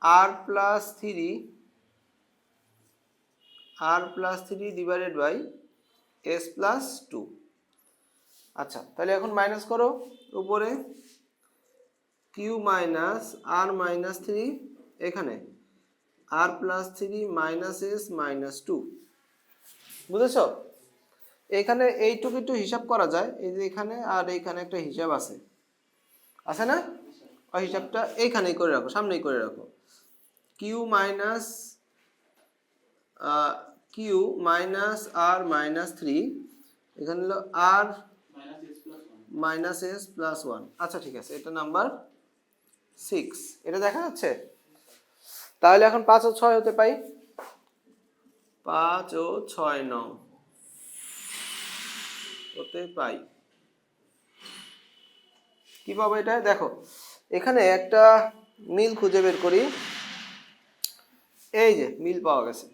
r+3 divided by s+2। আচ্ছা, তাহলে এখন মাইনাস করো উপরে q মাইনাস r মাইনাস 3, এখানে r+3 মাইনাস s মাইনাস 2। বুঝেছো? এখানে এইটুকু একটু হিসাব করা যায়, এই যে এখানে আর এইখানে একটা হিসাব আছে না? ওই হিসাবটা এইখানেই করে রাখো, সামনেই করে রাখো। কিউ মাইনাস আর মাইনাস 3, এখানে হলো আর মাইনাস এস প্লাস 1। আচ্ছা ঠিক আছে, এটা নাম্বার 6, এটা দেখা যাচ্ছে। তাহলে এখন 5 ও 6 হতে পাই, 5 ও 6 নং হতে পাই। কি পাবো এটা? দেখো এখানে একটা মিল খুঁজে বের করি। এই যে মিল পাওয়া গেছে।